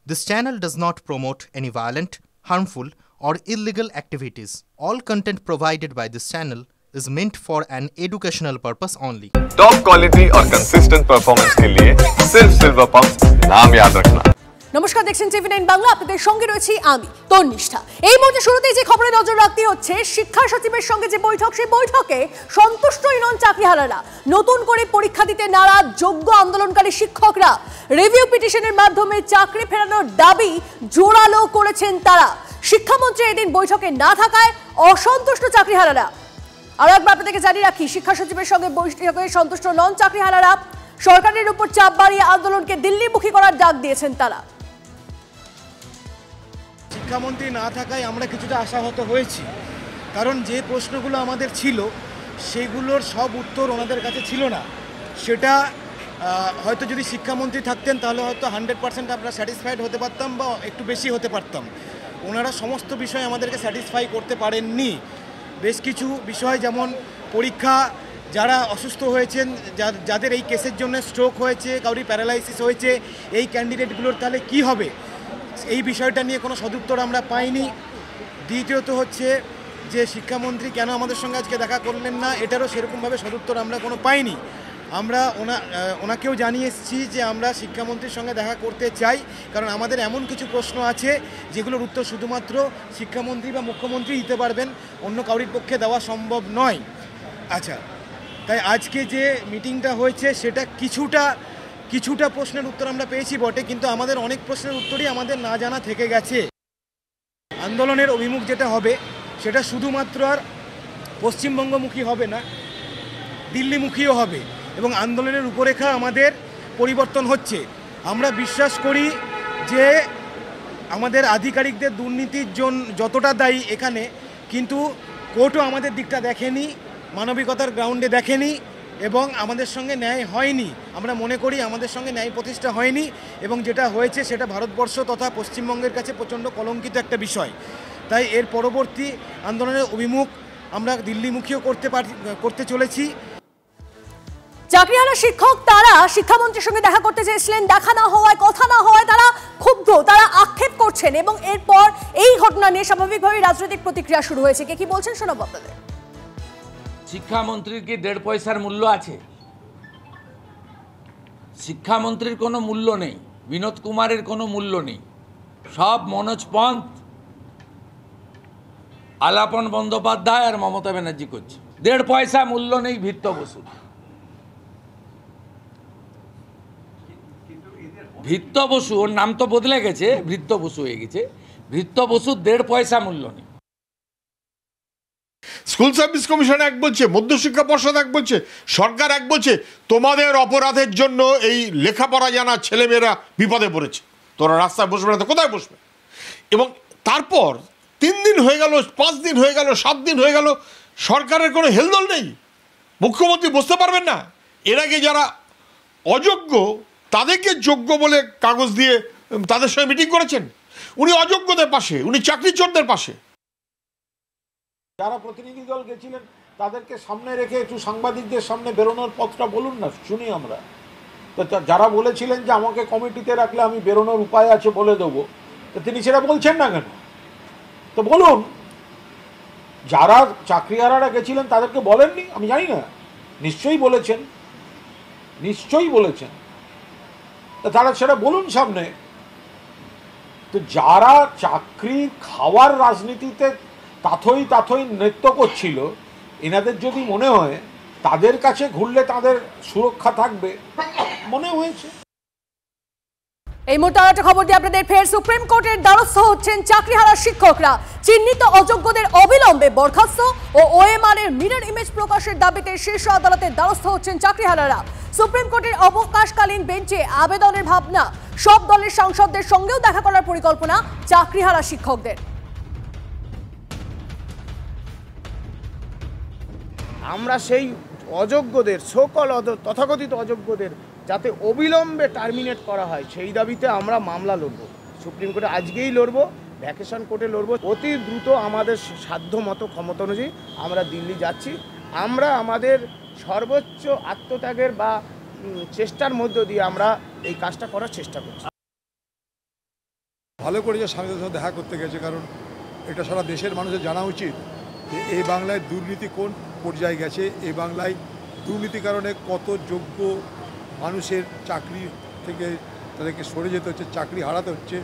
This channel does not promote any violent, harmful, or illegal activities. All content provided by this channel is meant for an educational purpose only. Top quality और consistent performance के लिए सिर्फ silver pumps नाम याद रखना। নমস্কার, দেখছেন টিভি9 বাংলা। আপনাদের সঙ্গে রয়েছি আমি তন্নিষ্ঠা। এই মুহূর্তে শুরুতেই যে খবরে নজর রাখতে হচ্ছে, শিক্ষা সচিবের সঙ্গে যে বৈঠক, সেই বৈঠকে সন্তুষ্টই নন চাকরিহারারা। নতুন করে পরীক্ষা দিতে নারাজ যোগ্য আন্দোলনকারী শিক্ষকরা। রিভিউ পিটিশনের মাধ্যমে চাকরি ফেরানোর দাবি জোরালো করেছেন তারা। শিক্ষামন্ত্রী এদিন বৈঠকে না থাকায় অসন্তুষ্ট চাকরিহারারা। আরো একবার আপনাদেরকে জানিয়ে রাখি, শিক্ষা সচিবের সঙ্গে বৈঠকে সন্তুষ্ট নন চাকরিহারারা। সরকারের উপর চাপ বাড়িয়ে আন্দোলনকে দিল্লিমুখী করার ডাক দিয়েছেন তারা। শিক্ষামন্ত্রী না থাকায় আমরা কিছুটা আশাহত হয়েছি, কারণ যে প্রশ্নগুলো আমাদের ছিল সেগুলোর সব উত্তর ওনাদের কাছে ছিল না। সেটা হয়তো যদি শিক্ষামন্ত্রী থাকতেন তাহলে হয়তো 100% আমরা স্যাটিসফাইড হতে পারতাম বা একটু বেশি হতে পারতাম। ওনারা সমস্ত বিষয় আমাদেরকে স্যাটিসফাই করতে পারেননি। বেশ কিছু বিষয়, যেমন পরীক্ষা, যারা অসুস্থ হয়েছেন, যাদের এই কেসের জন্য স্ট্রোক হয়েছে, কাউরি প্যারালাইসিস হয়েছে, এই ক্যান্ডিডেটগুলোর তাহলে কি হবে, এই বিষয়টা নিয়ে কোনো সদুত্তর আমরা পাইনি। দ্বিতীয়ত হচ্ছে যে শিক্ষামন্ত্রী কেন আমাদের সঙ্গে আজকে দেখা করলেন না, এটারও সেরকমভাবে সদুত্তর আমরা কোনো পাইনি। আমরা ওনাকেও জানিয়ে এসেছি যে আমরা শিক্ষামন্ত্রীর সঙ্গে দেখা করতে চাই, কারণ আমাদের এমন কিছু প্রশ্ন আছে যেগুলোর উত্তর শুধুমাত্র শিক্ষামন্ত্রী বা মুখ্যমন্ত্রী দিতে পারবেন, অন্য কাউরির পক্ষে দেওয়া সম্ভব নয়। আচ্ছা, তাই আজকে যে মিটিংটা হয়েছে সেটা কিছুটা প্রশ্নের উত্তর আমরা পেয়েছি বটে, কিন্তু আমাদের অনেক প্রশ্নের উত্তরই আমাদের না জানা থেকে গেছে। আন্দোলনের অভিমুখ যেটা হবে সেটা শুধুমাত্র আর পশ্চিমবঙ্গমুখী হবে না, দিল্লিমুখীও হবে, এবং আন্দোলনের রূপরেখা আমাদের পরিবর্তন হচ্ছে। আমরা বিশ্বাস করি যে আমাদের আধিকারিকদের দুর্নীতির জন্য যতটা দায়ী এখানে, কিন্তু কোর্টও আমাদের দিকটা দেখেনি, মানবিকতার গ্রাউন্ডে দেখেনি, এবং আমাদের সঙ্গে ন্যায় হয়নি। আমরা মনে করি আমাদের সঙ্গে ন্যায় প্রতিষ্ঠা হয়নি, এবং যেটা হয়েছে সেটা ভারতবর্ষ তথা পশ্চিমবঙ্গের কাছে প্রচণ্ড কলঙ্কিত একটা বিষয়। তাই এর পরবর্তী আন্দোলনের অভিমুখ আমরা দিল্লিমুখীও করতে চলেছি। চাকরিহারা শিক্ষক তারা শিক্ষামন্ত্রীর সঙ্গে দেখা করতে চেয়েছিলেন, দেখা না হওয়ায়, কথা না হওয়ায় তারা ক্ষুব্ধ, তারা আক্ষেপ করছেন, এবং এরপর এই ঘটনা নিয়ে স্বাভাবিকভাবেই রাজনৈতিক প্রতিক্রিয়া শুরু হয়েছে। কে কি বলছেন শোনাবো আপনাদের। শিক্ষামন্ত্রীর কি 1.5 পয়সার মূল্য আছে? শিক্ষামন্ত্রীর কোনো মূল্য নেই, বিনোদ কুমারের কোনো মূল্য নেই। সব মনোজ পন্থ, আলাপন বন্দ্যোপাধ্যায় আর মমতা ব্যানার্জি করছে। 1.5 পয়সা মূল্য নেই ভৃত্য বসু। ভৃত্য বসু, ওর নাম তো বদলে গেছে, ভৃত্য বসু হয়ে গেছে। ভৃত্য বসুর 1.5 পয়সা মূল্য নেই। স্কুল সার্ভিস কমিশন এক বলছে, মধ্যশিক্ষা পর্ষদ এক বলছে, সরকার এক বলছে, তোমাদের অপরাধের জন্য এই লেখাপড়া জানা ছেলেমেয়েরা বিপদে পড়েছে, তোরা রাস্তায় বসবে না তো কোথায় বসবে? এবং তারপর 3 দিন হয়ে গেল, 5 দিন হয়ে গেল, 7 দিন হয়ে গেল, সরকারের কোনো হেলদোল নেই। মুখ্যমন্ত্রী বসতে পারবেন না। এর আগে যারা অযোগ্য তাদেরকে যোগ্য বলে কাগজ দিয়ে তাদের সঙ্গে মিটিং করেছেন। উনি অযোগ্যদের পাশে, উনি চাকরি চোরদের পাশে। যারা প্রতিনিধি দল গেছিলেন তাদেরকে সামনে রেখে একটু সাংবাদিকদের সামনে বেরোনোর পথটা বলুন না, শুনি আমরা। তো যারা বলেছিলেন যে আমাকে কমিটিতে রাখলে আমি বেরোনোর উপায় আছে বলে দেবো, তো তিনি সেটা বলছেন না কেন? তো বলুন। যারা চাকরিহারারা গেছিলেন তাদেরকে বলেননি? আমি জানি না, নিশ্চয়ই বলেছেন, নিশ্চয়ই বলেছেন। তো তারা সেটা বলুন সামনে। তো যারা চাকরি খাওয়ার রাজনীতিতে তাথই নৃত্য করছিল, এনাদের যদি মনে হয় তাদের কাছে ঘুরলে তাদের সুরক্ষা থাকবে, মনে হয়েছে। এই মুহূর্তে আর একটা খবর দিয়ে আপনাদের, ফের সুপ্রিম কোর্টের দ্বারস্থ হচ্ছেন চাকরিহারা শিক্ষকরা। চিহ্নিত অযোগ্যদের অবিলম্বে বরখাস্ত ও ওএমআর এর মিরর ইমেজ প্রকাশের দাবিতে শীর্ষ আদালতের দ্বারস্থ হচ্ছেন চাকরিহারারা। সুপ্রিম কোর্টের অবকাশকালীন বেঞ্চে আবেদনের ভাবনা, সব দলের সাংসদদের সঙ্গেও দেখা করার পরিকল্পনা চাকরিহারা শিক্ষকদের। আমরা সেই অযোগ্যদের, তথাকথিত অযোগ্যদের যাতে অবিলম্বে টার্মিনেট করা হয়, সেই দাবিতে আমরা মামলা লড়ব। সুপ্রিম কোর্টে আজকেই লড়ব, ভ্যাকেশন কোর্টে লড়ব। অতি দ্রুত আমাদের সাধ্য মতো ক্ষমতা অনুযায়ী আমরা দিল্লি যাচ্ছি। আমরা আমাদের সর্বোচ্চ আত্মত্যাগের বা চেষ্টার মধ্য দিয়ে আমরা এই কাজটা করার চেষ্টা করছি। ভালো করেছে স্বামীদের সাথে দেখা করতে গেছে, কারণ এটা সারা দেশের মানুষের জানা উচিত যে এই বাংলায় দুর্নীতি কোন পর্যায়ে গেছে, এই বাংলায় দুর্নীতির কারণে কত যোগ্য মানুষের চাকরি থেকে তাদেরকে সরে যেতে হচ্ছে, চাকরি হারাতে হচ্ছে।